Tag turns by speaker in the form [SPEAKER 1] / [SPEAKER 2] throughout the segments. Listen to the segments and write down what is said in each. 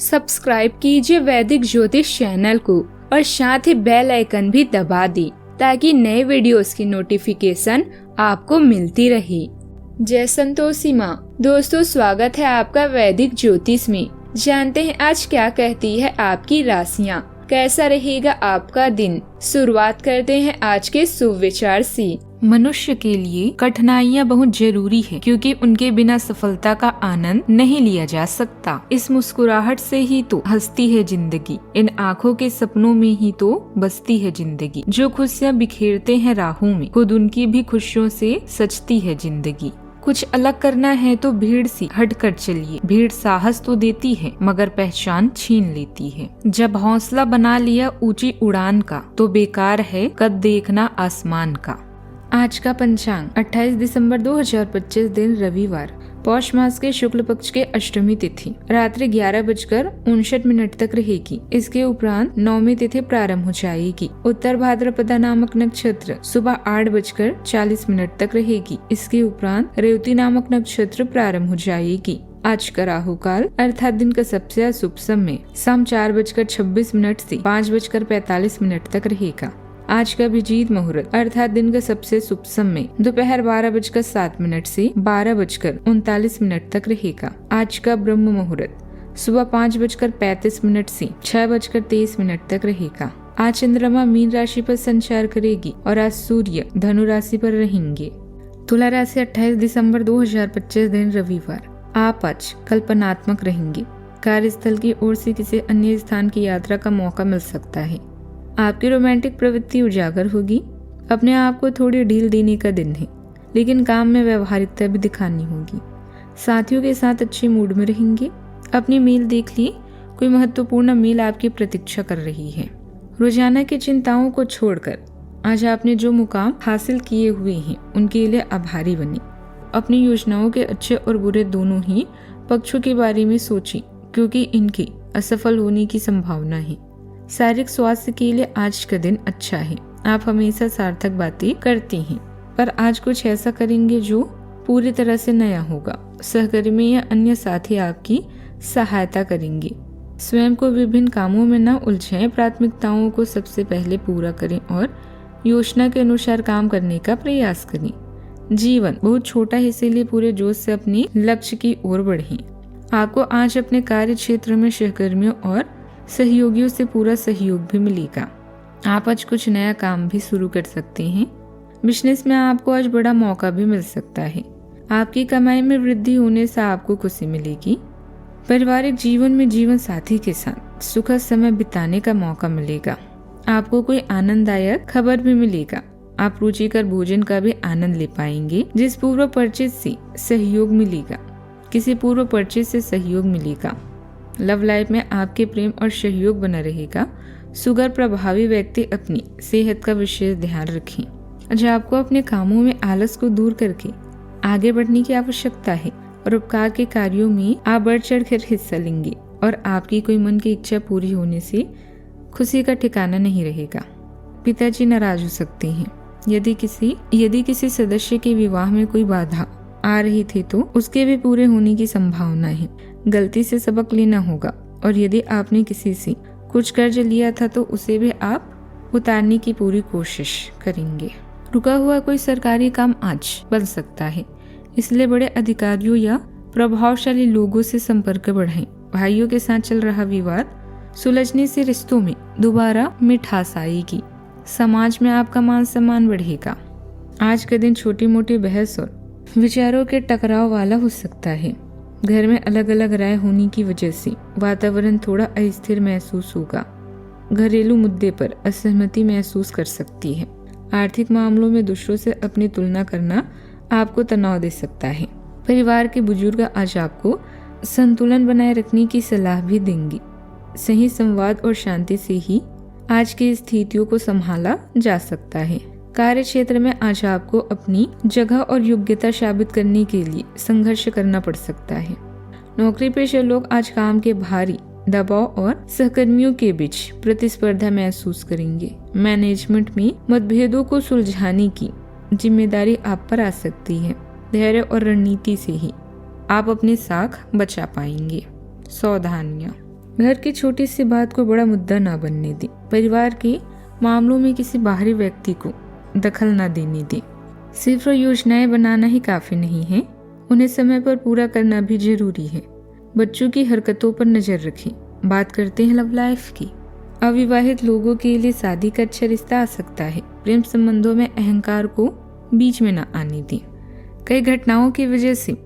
[SPEAKER 1] Subscribe कीजिए वैदिक ज्योतिष चैनल को और साथ ही बेल आइकन भी दबा दी ताकि नए वीडियोस की नोटिफिकेशन आपको मिलती रहे। जय संतोषी माँ। दोस्तों, स्वागत है आपका वैदिक ज्योतिष में। जानते हैं आज क्या कहती है आपकी राशियाँ, कैसा रहेगा आपका दिन। शुरुआत करते हैं आज के शुभ विचार से। मनुष्य के लिए कठिनाइयाँ बहुत जरूरी है क्योंकि उनके बिना सफलता का आनंद नहीं लिया जा सकता। इस मुस्कुराहट से ही तो हंसती है जिंदगी, इन आँखों के सपनों में ही तो बसती है जिंदगी। जो खुशियाँ बिखेरते हैं राहों में, खुद उनकी भी खुशियों से सजती है जिंदगी। कुछ अलग करना है तो भीड़ से हट कर चलिए। भीड़ साहस तो देती है मगर पहचान छीन लेती है। जब हौसला बना लिया ऊंची उड़ान का तो बेकार है कद देखना आसमान का। आज का पंचांग 28 दिसंबर 2025 दिन रविवार, पौष मास के शुक्ल पक्ष के अष्टमी तिथि रात्रि 11:59 तक रहेगी। इसके उपरांत नवमी तिथि प्रारंभ हो जाएगी। उत्तर भाद्रपदा नामक नक्षत्र सुबह 8:40 तक रहेगी। इसके उपरांत रेवती नामक नक्षत्र प्रारंभ हो जाएगी। आज का राहु काल अर्थात दिन का सबसे अशुभ समय शाम 4:26 से 5:45 तक रहेगा। आज का अभिजीत मुहूर्त अर्थात दिन का सबसे शुभ समय दोपहर 12:07 से 12:39 तक रहेगा। आज का ब्रह्म मुहूर्त सुबह 5:35 से 6:23 तक रहेगा। आज चंद्रमा मीन राशि पर संचार करेगी और आज सूर्य धनु राशि पर रहेंगे। तुला राशि 28 दिसंबर 2025 दिन रविवार, आप आज कल्पनात्मक रहेंगे। कार्यस्थल की ओर से किसी अन्य स्थान की यात्रा का मौका मिल सकता है। आपकी रोमांटिक प्रवृत्ति उजागर होगी। अपने आप को थोड़ी ढील देने का दिन है, लेकिन काम में व्यवहारिकता भी दिखानी होगी। साथियों के साथ अच्छे मूड में रहेंगे। अपनी मेल देख लिए, कोई महत्वपूर्ण मेल आपकी प्रतीक्षा कर रही है। रोजाना की चिंताओं को छोड़कर आज आपने जो मुकाम हासिल किए हुए हैं उनके लिए आभारी बने। अपनी योजनाओं के अच्छे और बुरे दोनों ही पक्षों के बारे में सोचें क्योंकि इनके असफल होने की संभावना है। शारीरिक स्वास्थ्य के लिए आज का दिन अच्छा है। आप हमेशा सार्थक बातें करते हैं, पर आज कुछ ऐसा करेंगे जो पूरी तरह से नया होगा। सहकर्मी या अन्य साथी आपकी सहायता करेंगे। स्वयं को विभिन्न कामों में न उलझें। प्राथमिकताओं को सबसे पहले पूरा करें और योजना के अनुसार काम करने का प्रयास करें। जीवन बहुत छोटा है, इसीलिए पूरे जोश से अपने लक्ष्य की ओर बढ़ें। आपको आज अपने कार्य क्षेत्र में सहकर्मियों और सहयोगियों से पूरा सहयोग भी मिलेगा। आप आज कुछ नया काम भी शुरू कर सकते हैं। बिजनेस में आपको आज बड़ा मौका भी मिल सकता है। आपकी कमाई में वृद्धि होने से आपको खुशी मिलेगी। पारिवारिक जीवन में जीवन साथी के साथ सुखद समय बिताने का मौका मिलेगा। आपको कोई आनंददायक खबर भी मिलेगा। आप रुचिकर भोजन का भी आनंद ले पाएंगे। जिस पूर्व परिचित से सहयोग मिलेगा, किसी पूर्व परिचित से सहयोग मिलेगा। लव लाइफ में आपके प्रेम और सहयोग बना रहेगा। शुगर प्रभावी व्यक्ति अपनी सेहत का विशेष ध्यान रखें। आज आपको अपने कामों में आलस को दूर करके आगे बढ़ने की आवश्यकता है और उपकार के कार्यों में आप बढ़ चढ़ कर हिस्सा लेंगे और आपकी कोई मन की इच्छा पूरी होने से खुशी का ठिकाना नहीं रहेगा। पिताजी नाराज हो सकते हैं। यदि किसी सदस्य के विवाह में कोई बाधा आ रही थी तो उसके भी पूरे होने की संभावना है। गलती से सबक लेना होगा और यदि आपने किसी से कुछ कर्ज लिया था तो उसे भी आप उतारने की पूरी कोशिश करेंगे। रुका हुआ कोई सरकारी काम आज बन सकता है, इसलिए बड़े अधिकारियों या प्रभावशाली लोगों से संपर्क बढ़ाएं। भाइयों के साथ चल रहा विवाद सुलझने से रिश्तों में दोबारा मिठास आएगी। समाज में आपका मान सम्मान बढ़ेगा। आज का दिन छोटी मोटी बहस और विचारों के टकराव वाला हो सकता है। घर में अलग अलग राय होने की वजह से वातावरण थोड़ा अस्थिर महसूस होगा। घरेलू मुद्दे पर असहमति महसूस कर सकती है। आर्थिक मामलों में दूसरों से अपनी तुलना करना आपको तनाव दे सकता है। परिवार के बुजुर्ग आज आपको संतुलन बनाए रखने की सलाह भी देंगे। सही संवाद और शांति से ही आज की स्थितियों को संभाला जा सकता है। कार्य क्षेत्र में आज आपको अपनी जगह और योग्यता साबित करने के लिए संघर्ष करना पड़ सकता है। नौकरी पेशा लोग आज काम के भारी दबाव और सहकर्मियों के बीच प्रतिस्पर्धा महसूस करेंगे। मैनेजमेंट में मतभेदों को सुलझाने की जिम्मेदारी आप पर आ सकती है। धैर्य और रणनीति से ही आप अपनी साख बचा पाएंगे। सावधानियां, घर की छोटी सी बात को बड़ा मुद्दा ना बनने दें। परिवार के मामलों में किसी बाहरी व्यक्ति को दखल ना देने दें। सिर्फ योजनाएं बनाना ही काफी नहीं है, उन्हें समय पर पूरा करना भी जरूरी है। बच्चों की हरकतों पर नजर रखें। बात करते हैं लव लाइफ की। अविवाहित लोगों के लिए शादी का अच्छा रिश्ता आ सकता है। प्रेम संबंधों में अहंकार को बीच में न आने दें। कई घटनाओं की वजह से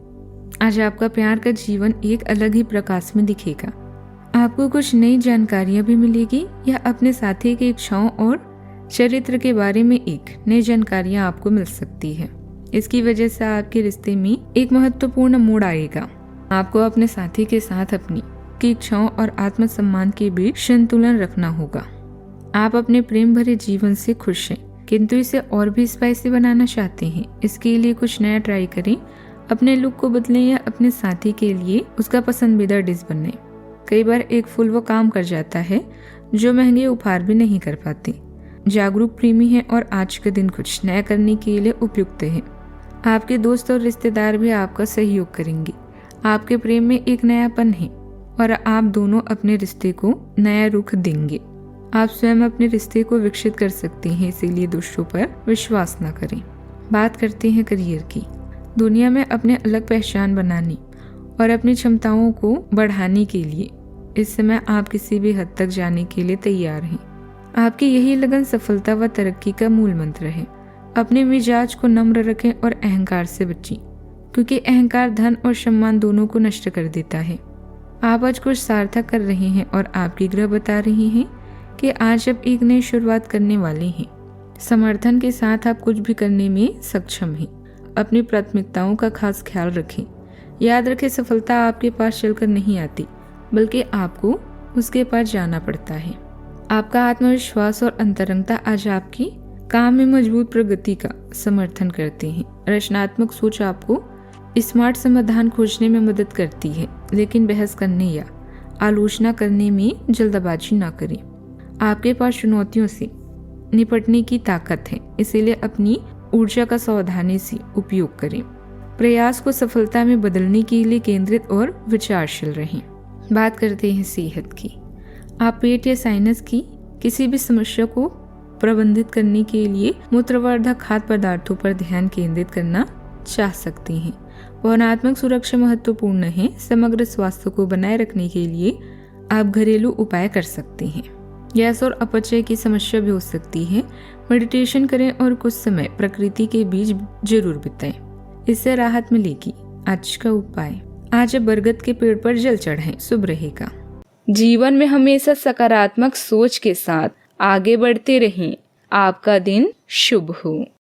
[SPEAKER 1] आज आपका प्यार का जीवन एक अलग ही प्रकाश में दिखेगा। आपको कुछ नई जानकारियां भी मिलेगी या अपने साथी की इच्छाओं और चरित्र के बारे में एक नई जानकारियां आपको मिल सकती है। इसकी वजह से आपके रिश्ते में एक महत्वपूर्ण मोड़ आएगा। आपको अपने साथी के साथ अपनी की इच्छाओं और आत्मसम्मान के बीच संतुलन रखना होगा। आप अपने प्रेम भरे जीवन से खुश हैं, किंतु इसे और भी स्पाइसी बनाना चाहते हैं। इसके लिए कुछ नया ट्राई करें। अपने लुक को बदलें या अपने साथी के लिए उसका पसंदीदा डिश बनाएं। कई बार एक फूल वो काम कर जाता है जो महंगे उपहार भी नहीं कर पाते। जागरूक प्रेमी है और आज का दिन कुछ नया करने के लिए उपयुक्त है। आपके दोस्त और रिश्तेदार भी आपका सहयोग करेंगे। आपके प्रेम में एक नयापन है और आप दोनों अपने रिश्ते को नया रुख देंगे। आप स्वयं अपने रिश्ते को विकसित कर सकते हैं, इसीलिए दूसरों पर विश्वास न करें। बात करते हैं करियर की। दुनिया में अपने अलग पहचान बनाने और अपनी क्षमताओं को बढ़ाने के लिए इस समय आप किसी भी हद तक जाने के लिए तैयार हैं। आपकी यही लगन सफलता व तरक्की का मूल मंत्र है। अपने मिजाज को नम्र रखें और अहंकार से बचें, क्योंकि अहंकार धन और सम्मान दोनों को नष्ट कर देता है। आप आज कुछ सार्थक कर रहे हैं और आपकी ग्रह बता रही हैं कि आज आप एक नई शुरुआत करने वाले हैं। समर्थन के साथ आप कुछ भी करने में सक्षम हैं। अपनी प्राथमिकताओं का खास ख्याल रखें। याद रखें, सफलता आपके पास चलकर नहीं आती, बल्कि आपको उसके पास जाना पड़ता है। आपका आत्मविश्वास और अंतरंगता आज आपकी काम में मजबूत प्रगति का समर्थन करते हैं। रचनात्मक सोच आपको स्मार्ट समाधान खोजने में मदद करती है, लेकिन बहस करने या आलोचना करने में जल्दबाजी ना करें। आपके पास चुनौतियों से निपटने की ताकत है, इसीलिए अपनी ऊर्जा का सावधानी से उपयोग करें। प्रयास को सफलता में बदलने के लिए केंद्रित और विचारशील रहें। बात करते हैं सेहत की। आप पेट या साइनस की किसी भी समस्या को प्रबंधित करने के लिए मूत्रवर्धक खाद्य पदार्थों पर ध्यान केंद्रित करना चाह सकते हैं। भावनात्मक सुरक्षा महत्वपूर्ण है। समग्र स्वास्थ्य को बनाए रखने के लिए आप घरेलू उपाय कर सकते हैं। गैस और अपचय की समस्या भी हो सकती है। मेडिटेशन करें और कुछ समय प्रकृति के बीच जरूर बिताएं, इससे राहत मिलेगी। आज का उपाय, आज बरगद के पेड़ पर जल चढ़ाएं, शुभ रहेगा। जीवन में हमेशा सकारात्मक सोच के साथ आगे बढ़ते रहें। आपका दिन शुभ हो।